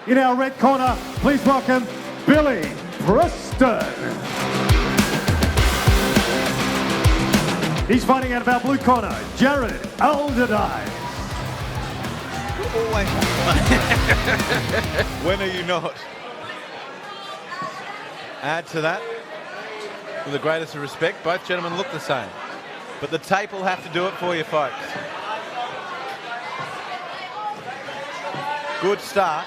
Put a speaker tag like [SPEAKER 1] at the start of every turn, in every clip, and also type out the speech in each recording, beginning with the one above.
[SPEAKER 1] In our red corner, please welcome Billy Preston. He's fighting out of our blue corner, Jared Alderdice.
[SPEAKER 2] Always. When are you not? Add to that, with the greatest of respect, both gentlemen look the same. But the tape will have to do it for you, folks. Good start.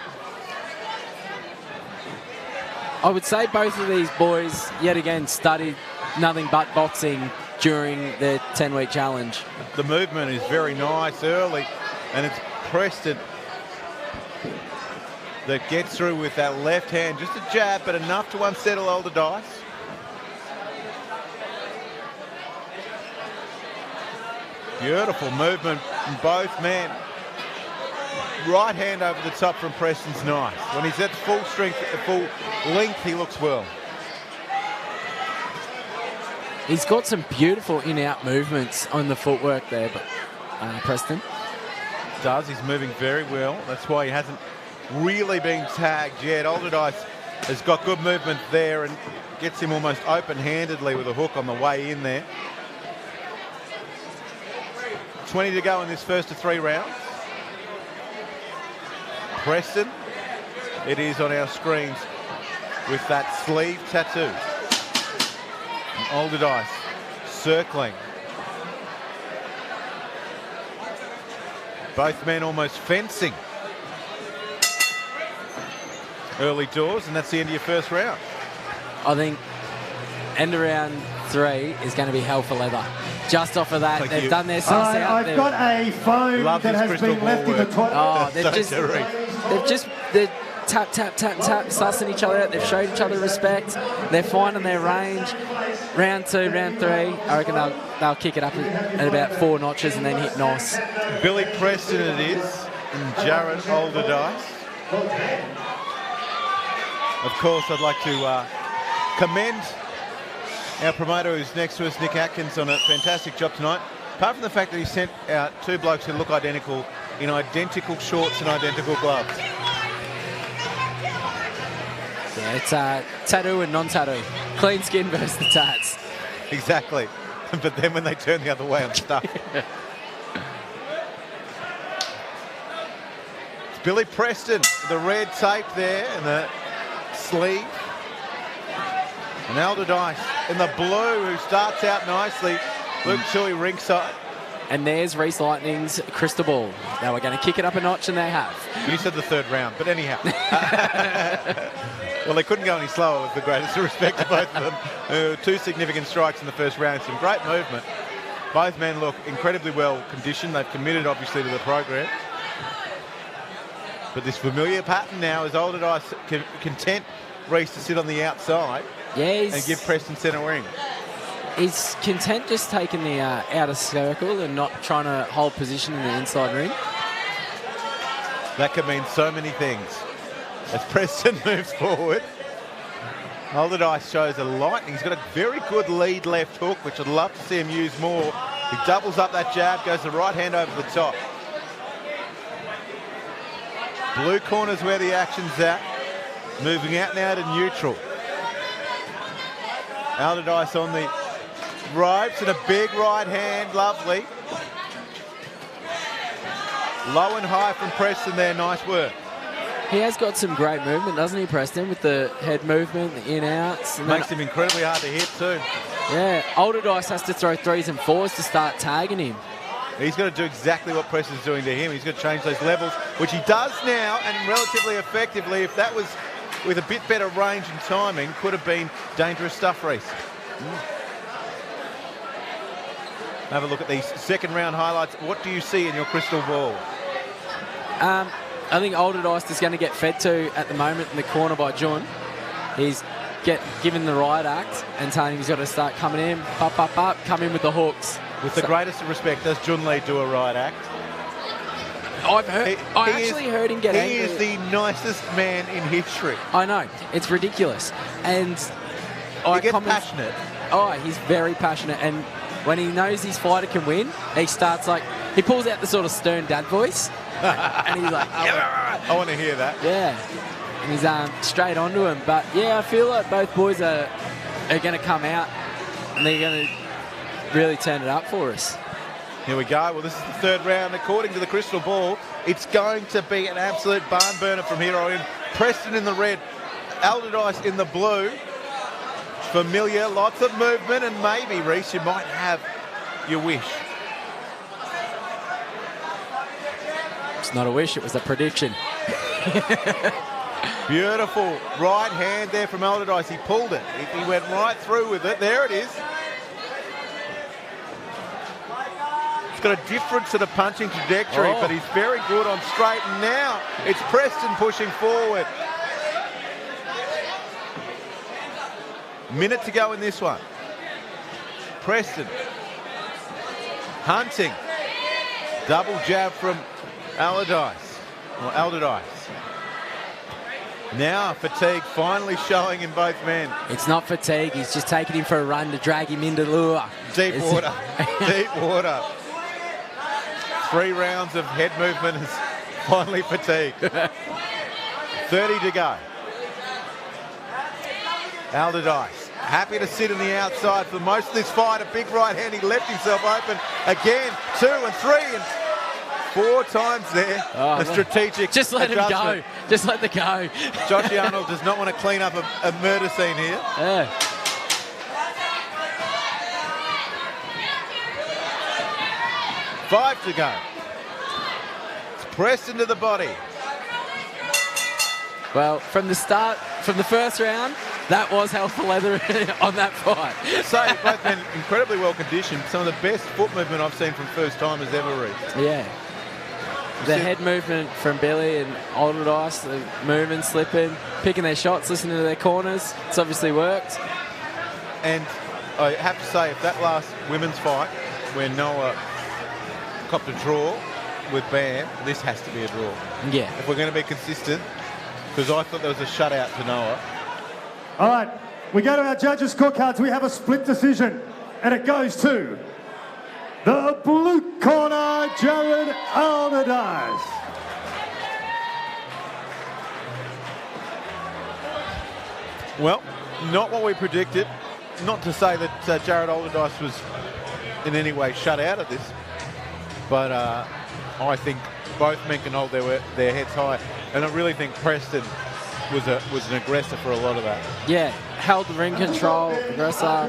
[SPEAKER 3] I would say both of these boys, yet again, studied nothing but boxing during their 10-week challenge.
[SPEAKER 2] The movement is very nice early, and it's Preston that gets through with that left hand. Just a jab, but enough to unsettle Alderdice. Beautiful movement from both men. Right hand over the top from Preston's nice. When he's at full strength, at full length, he looks well.
[SPEAKER 3] He's got some beautiful in-out movements on the footwork there, but Preston.
[SPEAKER 2] Does, he's moving very well. That's why he hasn't really been tagged yet. Alderdice has got good movement there and gets him almost open-handedly with a hook on the way in there. 20 to go in this first of 3 rounds. Preston, it is on our screens with that sleeve tattoo. And Alderdice circling. Both men almost fencing. Early doors, and that's the end of your first round.
[SPEAKER 3] I think end of round 3 is going to be hell for leather. Just off of that, they've done their suss out.
[SPEAKER 1] I've got a phone that has been left in the toilet.
[SPEAKER 3] Oh, they're tap, tap, tap, tap, sussing each other out. They've showed each other respect. They're finding their range. Round 2, round 3, I reckon they'll kick it up at about 4 notches and then hit NOS.
[SPEAKER 2] Billy Preston it is, and Jared Alderdice. Of course, I'd like to commend our promoter who's next to us, Nick Atkins, on a fantastic job tonight. Apart from the fact that he sent out 2 blokes who look identical in identical shorts and identical gloves.
[SPEAKER 3] Yeah, it's tattoo and non-tattoo. Clean skin versus the tats.
[SPEAKER 2] Exactly. But then when they turn the other way, I'm stuck. It's Billy Preston, the red tape there and the sleeve. And Alderdice in the blue, who starts out nicely. Luke Tui ringside.
[SPEAKER 3] And there's Reese Lightning's crystal ball. Now we're going to kick it up a notch, and they have.
[SPEAKER 2] You said the 3rd round, but anyhow. Well, they couldn't go any slower with the greatest respect to both of them. 2 significant strikes in the first round. Some great movement. Both men look incredibly well conditioned. They've committed, obviously, to the program. But this familiar pattern now is Alderdice content Reese to sit on the outside.
[SPEAKER 3] Yeah,
[SPEAKER 2] and give Preston centre ring.
[SPEAKER 3] He's content just taking the outer circle and not trying to hold position in the inside ring.
[SPEAKER 2] That could mean so many things. As Preston moves forward, Alderdice shows a lightning. He's got a very good lead left hook, which I'd love to see him use more. He doubles up that jab, goes the right hand over the top. Blue corner's where the action's at. Moving out now to neutral. Alderdice on the ropes and a big right hand, lovely. Low and high from Preston there, nice work.
[SPEAKER 3] He has got some great movement, doesn't he, Preston, with the head movement, the in-outs.
[SPEAKER 2] Makes him incredibly hard to hit too.
[SPEAKER 3] Yeah, Alderdice has to throw 3s and 4s to start tagging him.
[SPEAKER 2] He's got to do exactly what Preston's doing to him. He's got to change those levels, which he does now, and relatively effectively. If that was with a bit better range and timing, could have been dangerous stuff, Reese. Have a look at these 2nd round highlights. What do you see in your crystal ball?
[SPEAKER 3] I think Alderdice is going to get fed to at the moment in the corner by John. He's given the right act and telling him he's got to start coming in, come in with the hooks.
[SPEAKER 2] With the greatest of respect, does Jun Lee do a right act?
[SPEAKER 3] I actually heard him get angry.
[SPEAKER 2] He is the nicest man in history.
[SPEAKER 3] I know. It's ridiculous. And
[SPEAKER 2] he gets passionate.
[SPEAKER 3] Oh, he's very passionate. And when he knows his fighter can win, he starts he pulls out the sort of stern dad voice. And he's like,
[SPEAKER 2] I want to hear that.
[SPEAKER 3] yeah. And he's straight onto him. But, yeah, I feel like both boys are going to come out and they're going to really turn it up for us.
[SPEAKER 2] Here we go. Well, this is the third round. According to the crystal ball, it's going to be an absolute barn burner from here on in. Preston in the red, Alderdice in the blue. Familiar, lots of movement, and maybe, Reece, you might have your wish.
[SPEAKER 3] It's not a wish, it was a prediction.
[SPEAKER 2] Beautiful right hand there from Alderdice. He pulled it. He went right through with it. There it is. It's got a different sort of punching trajectory, but he's very good on straight. And now it's Preston pushing forward. Minute to go in this one. Preston hunting. Double jab from Alderdice. Now fatigue finally showing in both men.
[SPEAKER 3] It's not fatigue. He's just taking him for a run to drag him into lure.
[SPEAKER 2] Deep water. Deep water. 3 rounds of head movement is finally fatigue. 30 to go. Alderdice happy to sit on the outside for most of this fight. A big right hand. He left himself open again. 2 and 3 and 4 times there. The strategic
[SPEAKER 3] Just let
[SPEAKER 2] adjustment.
[SPEAKER 3] him go. Just let the go.
[SPEAKER 2] Josh Arnold does not want to clean up a murder scene here.
[SPEAKER 3] Yeah.
[SPEAKER 2] Five to go. It's pressed into the body.
[SPEAKER 3] Well, from the start, from the first round, that was hell for leather on that fight.
[SPEAKER 2] So both men incredibly well conditioned. Some of the best foot movement I've seen from first timers ever, Reece.
[SPEAKER 3] Yeah. The head movement from Billy and Alderdice, the moving, slipping, picking their shots, listening to their corners. It's obviously worked.
[SPEAKER 2] And I have to say, if that last women's fight, where Noah copped a draw with Bam, this has to be a draw.
[SPEAKER 3] Yeah.
[SPEAKER 2] If we're going to be consistent, because I thought there was a shutout to Noah.
[SPEAKER 1] All right, we go to our judges' scorecards. We have a split decision, and it goes to the blue corner, Jared Alderdice.
[SPEAKER 2] Well, not what we predicted. Not to say that Jared Alderdice was in any way shut out of this, but I think both men can hold their heads high, and I really think Preston was an aggressor for a lot of that.
[SPEAKER 3] Yeah, held the ring control, aggressor.